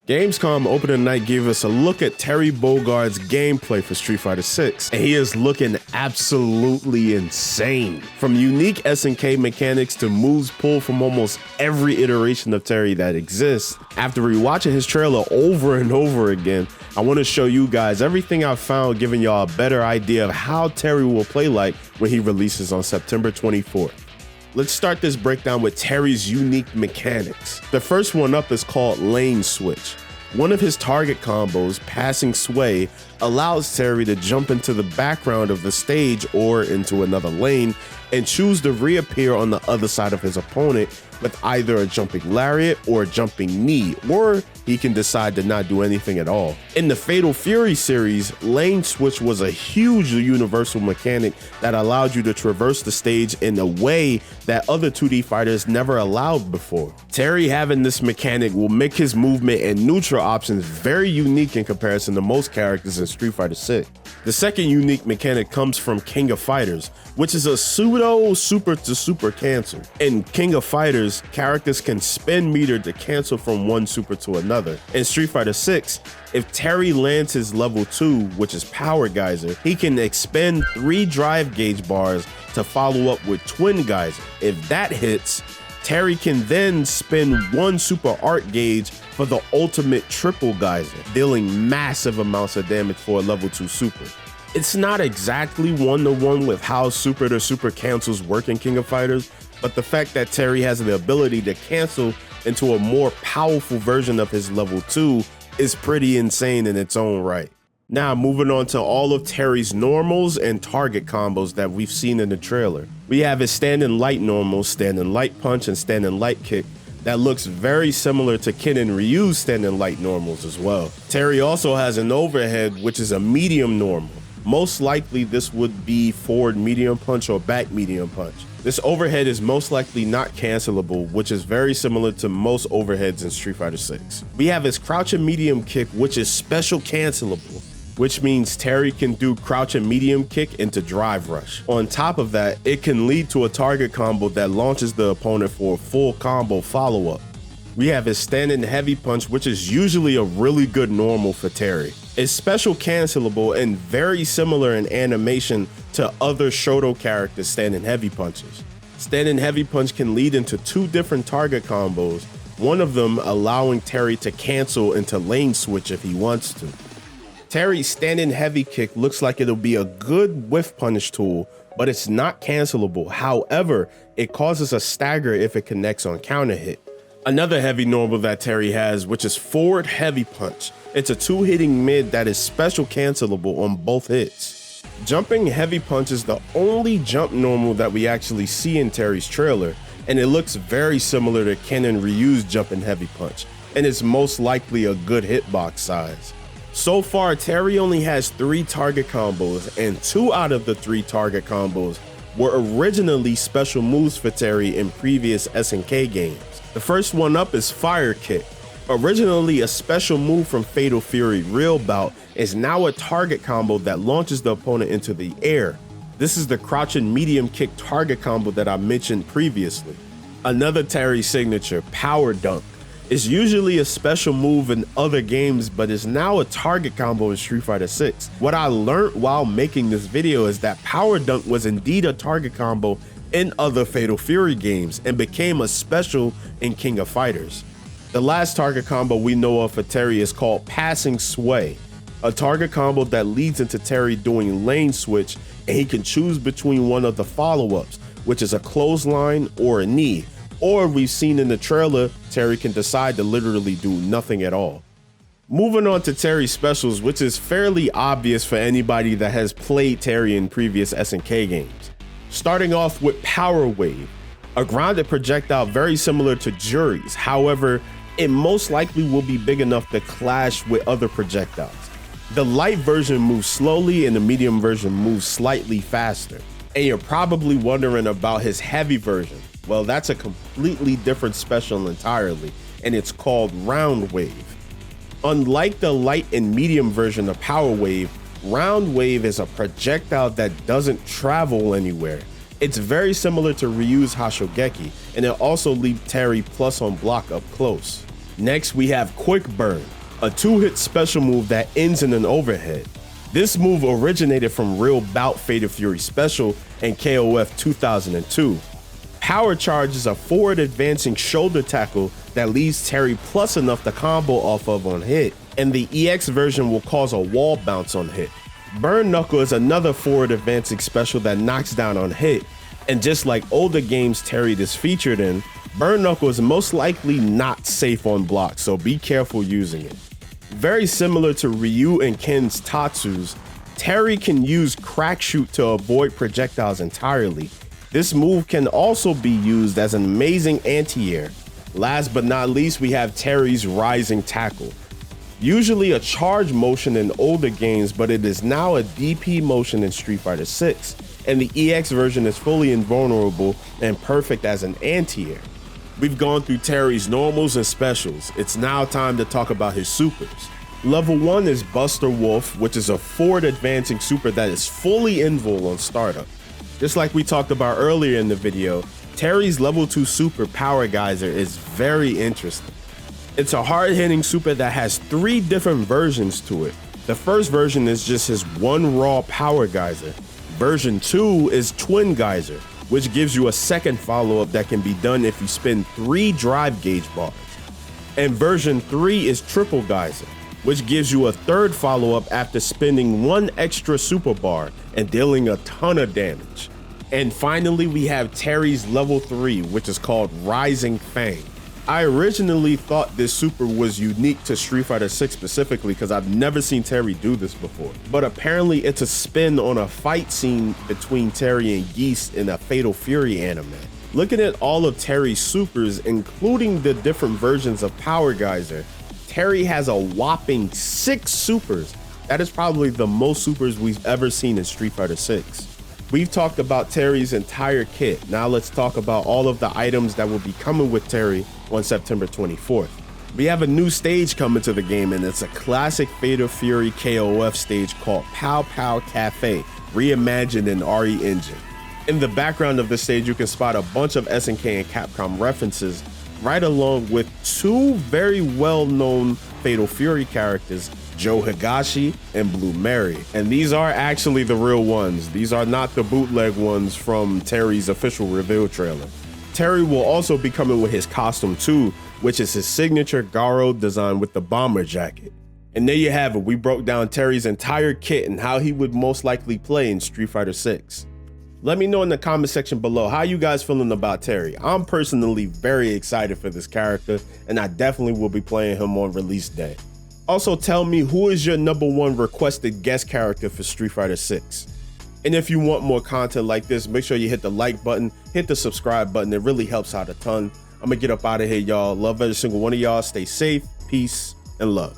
Gamescom opening night gave us a look at Terry Bogard's gameplay for Street Fighter 6, and he is looking absolutely insane. From unique SNK mechanics to moves pulled from almost every iteration of Terry that exists. After rewatching his trailer over and over again, I want to show you guys everything I've found, giving y'all a better idea of how Terry will play like when he releases on September 24th. Let's start this breakdown with Terry's unique mechanics. The first one up is called Lane Switch. One of his target combos, Passing Sway, allows Terry to jump into the background of the stage or into another lane and choose to reappear on the other side of his opponent with either a jumping lariat or a jumping knee, or he can decide to not do anything at all. In the Fatal Fury series, Lane Switch was a huge universal mechanic that allowed you to traverse the stage in a way that other 2D fighters never allowed before. Terry having this mechanic will make his movement and neutral options very unique in comparison to most characters in Street Fighter 6. The second unique mechanic comes from King of Fighters, which is a pseudo super to super cancel. In King of Fighters, characters can spin meter to cancel from one super to another. In Street Fighter 6, if Terry lands his level 2, which is Power Geyser, he can expend 3 drive gauge bars to follow up with Twin Geyser. If that hits, Terry can then spin 1 super art gauge for the ultimate triple geyser, dealing massive amounts of damage for a level 2 super. It's not exactly one-to-one with how super to super cancels work in King of Fighters, but the fact that Terry has the ability to cancel into a more powerful version of his level 2 is pretty insane in its own right. Now moving on to all of Terry's normals and target combos that we've seen in the trailer. We have his standing light normal, standing light punch, and standing light kick that looks very similar to Ken and Ryu's standing light normals as well. Terry also has an overhead, which is a medium normal. Most likely this would be forward medium punch or back medium punch. This overhead is most likely not cancelable, which is very similar to most overheads in Street Fighter 6. We have his crouching medium kick, which is special cancelable, which means Terry can do crouch and medium kick into drive rush. On top of that, it can lead to a target combo that launches the opponent for a full combo follow-up. We have his standing heavy punch, which is usually a really good normal for Terry. It's special cancelable and very similar in animation to other Shoto characters' standing heavy punches. Standing heavy punch can lead into 2 different target combos, one of them allowing Terry to cancel into lane switch if he wants to. Terry's standing heavy kick looks like it'll be a good whiff punish tool, but it's not cancelable. However, it causes a stagger if it connects on counter hit. Another heavy normal that Terry has, which is forward heavy punch. It's a 2-hitting mid that is special cancelable on both hits. Jumping heavy punch is the only jump normal that we actually see in Terry's trailer, and it looks very similar to Ken and Ryu's jumping heavy punch, and it's most likely a good hitbox size. So far, Terry only has 3 target combos, and 2 out of the 3 target combos were originally special moves for Terry in previous SNK games. The first one up is Fire Kick. Originally a special move from Fatal Fury Real Bout, is now a target combo that launches the opponent into the air. This is the crouching medium kick target combo that I mentioned previously. Another Terry signature, Power Dunk, is usually a special move in other games, but is now a target combo in Street Fighter 6. What I learned while making this video is that Power Dunk was indeed a target combo in other Fatal Fury games and became a special in King of Fighters. The last target combo we know of for Terry is called Passing Sway, a target combo that leads into Terry doing lane switch, and he can choose between one of the follow-ups, which is a clothesline or a knee, or we've seen in the trailer, Terry can decide to literally do nothing at all. Moving on to Terry specials, which is fairly obvious for anybody that has played Terry in previous SNK games. Starting off with Power Wave, a grounded projectile very similar to Jury's. However, it most likely will be big enough to clash with other projectiles. The light version moves slowly and the medium version moves slightly faster. And you're probably wondering about his heavy version. Well, that's a completely different special entirely, and it's called Round Wave. Unlike the light and medium version of Power Wave, Round Wave is a projectile that doesn't travel anywhere. It's very similar to Ryu's Hashogeki, and it also leaves Terry plus on block up close. Next, we have Quick Burn, a 2-hit special move that ends in an overhead. This move originated from Real Bout Fatal Fury Special and KOF 2002. Power Charge is a forward advancing shoulder tackle that leaves Terry plus enough to combo off of on hit, and the EX version will cause a wall bounce on hit. Burn Knuckle is another forward advancing special that knocks down on hit, and just like older games Terry is featured in, Burn Knuckle is most likely not safe on block, so be careful using it. Very similar to Ryu and Ken's Tatsus, Terry can use Crack Shoot to avoid projectiles entirely. This move can also be used as an amazing anti-air. Last but not least, we have Terry's Rising Tackle. Usually a charge motion in older games, but it is now a DP motion in Street Fighter 6, and the EX version is fully invulnerable and perfect as an anti-air. We've gone through Terry's normals and specials. It's now time to talk about his supers. Level 1 is Buster Wolf, which is a forward advancing super that is fully invul on startup. Just like we talked about earlier in the video, Terry's level 2 super Power Geyser is very interesting. It's a hard-hitting super that has 3 different versions to it. The first version is just his one raw Power Geyser. Version 2 is Twin Geyser, which gives you a second follow-up that can be done if you spin 3 drive gauge bars. And version 3 is Triple Geyser, which gives you a third follow-up after spinning 1 extra super bar and dealing a ton of damage. And finally, we have Terry's level 3, which is called Rising Fang. I originally thought this super was unique to Street Fighter 6 specifically because I've never seen Terry do this before. But apparently it's a spin on a fight scene between Terry and Geese in a Fatal Fury anime. Looking at all of Terry's supers, including the different versions of Power Geyser, Terry has a whopping 6 supers. That is probably the most supers we've ever seen in Street Fighter 6. We've talked about Terry's entire kit. Now let's talk about all of the items that will be coming with Terry on September 24th. We have a new stage coming to the game, and it's a classic Fatal Fury KOF stage called Pow Pow Cafe, reimagined in RE Engine. In the background of the stage, you can spot a bunch of SNK and Capcom references, right along with 2 very well-known Fatal Fury characters, Joe Higashi and Blue Mary. And these are actually the real ones. These are not the bootleg ones from Terry's official reveal trailer. Terry will also be coming with his costume too, which is his signature Garo design with the bomber jacket. And there you have it. We broke down Terry's entire kit and how he would most likely play in Street Fighter 6. Let me know in the comment section below how you guys feeling about Terry. I'm personally very excited for this character, and I definitely will be playing him on release day. Also, tell me who is your #1 requested guest character for Street Fighter 6. And if you want more content like this, make sure you hit the like button, hit the subscribe button. It really helps out a ton. I'm gonna get up out of here, y'all. Love every single one of y'all. Stay safe, peace, and love.